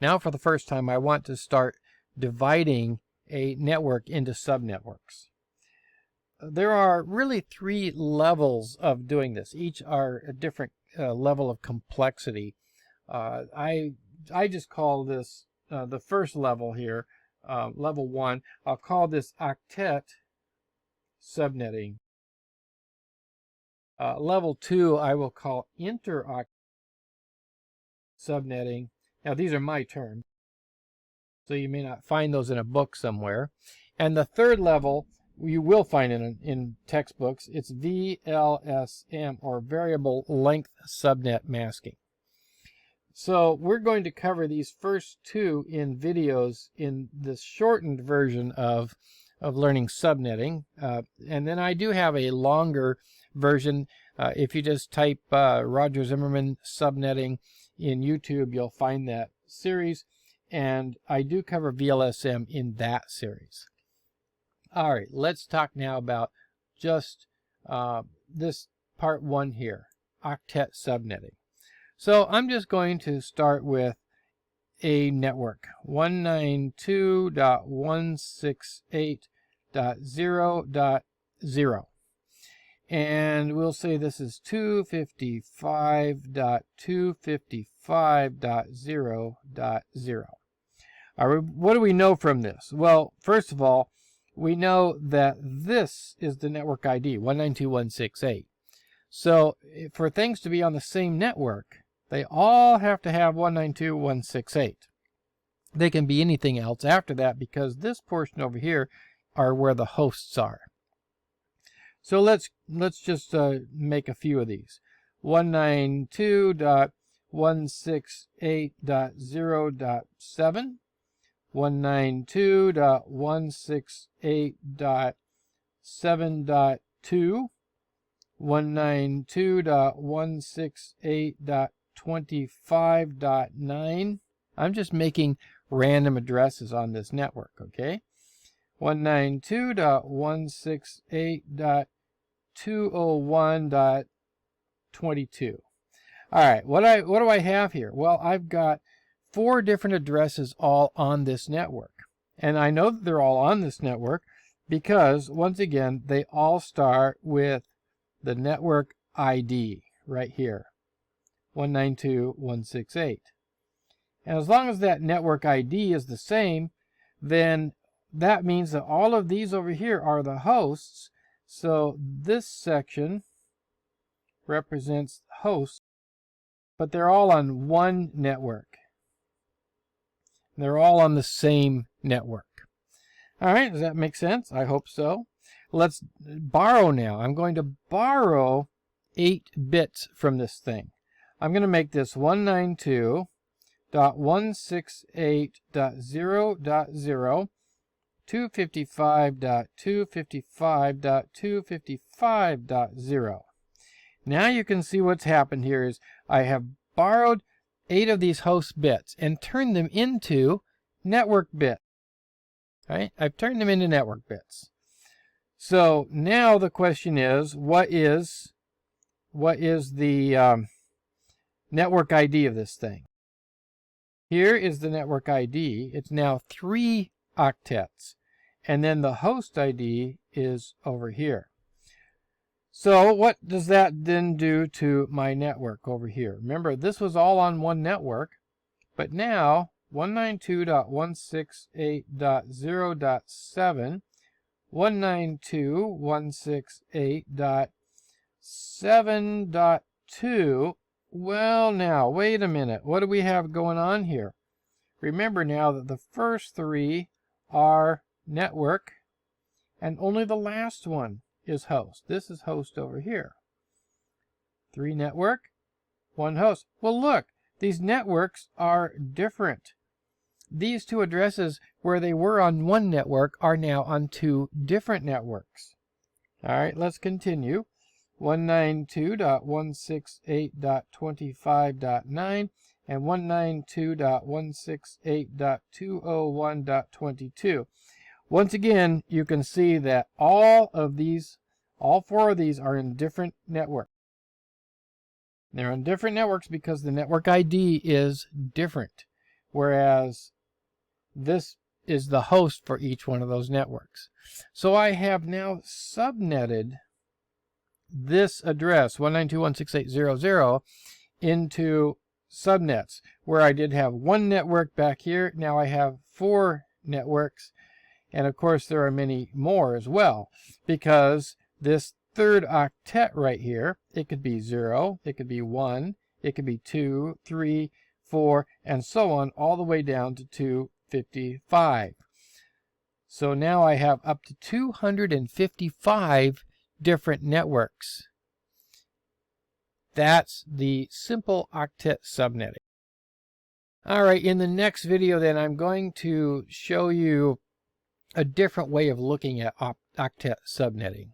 Now for the first time I want to start dividing a network into subnetworks. There are really 3 levels of doing this. Each are a different level of complexity. I just call this the first level here, level 1. I'll call this octet subnetting. Level 2 I will call inter-octet subnetting. Now these are my terms, so you may not find those in a book somewhere. And the third level you will find in textbooks. It's VLSM, or variable length subnet masking. So we're going to cover these first 2 in videos in this shortened version of learning subnetting. And then I do have a longer version. If you just type Roger Zimmerman subnetting in YouTube, you'll find that series. And I do cover VLSM in that series. All right, let's talk now about just this part 1 here, octet subnetting. So I'm just going to start with a network, 192.168.0.0. And we'll say this is 255.255.0.0. All right, what do we know from this? Well, first of all, we know that this is the network ID, 192.168. So for things to be on the same network, they all have to have 192.168. They can be anything else after that, because this portion over here are where the hosts are. So let's just make a few of these. 192.168.0.7, 192.168.7.2, 192.168.25.9. I'm just making random addresses on this network, okay? 192.168.201.22. All right, what do I have here? Well, I've got 4 different addresses all on this network. And I know that they're all on this network because, once again, they all start with the network ID right here, 192.168. And as long as that network ID is the same, then that means that all of these over here are the hosts. So this section represents hosts, but they're all on one network. They're all on the same network. All right, does that make sense? I hope so. Let's borrow now. I'm going to borrow 8 bits from this thing. I'm going to make this 192.168.0.0, 255.255.255.0. Now you can see what's happened here is I have borrowed 8 of these host bits and turned them into network bits. Right? I've turned them into network bits. So now the question is, what is the network ID of this thing? Here is the network ID. It's now 3 octets. And then the host ID is over here. So what does that then do to my network over here? Remember, this was all on one network, but now 192.168.0.7, 192.168.7.2. Well, now, wait a minute. What do we have going on here? Remember now that the first 3 are network, and only the last one is host. This is host over here. 3 network, 1 host. Well, look, these networks are different. These 2 addresses where they were on one network are now on 2 different networks. All right, let's continue. 192.168.25.9 and 192.168.201.22. Once again, you can see that all 4 of these are in different networks. They're on different networks because the network ID is different. whereas this is the host for each one of those networks. So I have now subnetted this address 192.168.0.0 into subnets, where I did have one network back here. Now I have 4 networks, and of course there are many more as well, because this third octet right here, it could be 0, it could be 1, it could be 2, 3, 4, and so on, all the way down to 255. So now I have up to 255 different networks. That's the simple octet subnetting. All right, in the next video then, I'm going to show you a different way of looking at octet subnetting.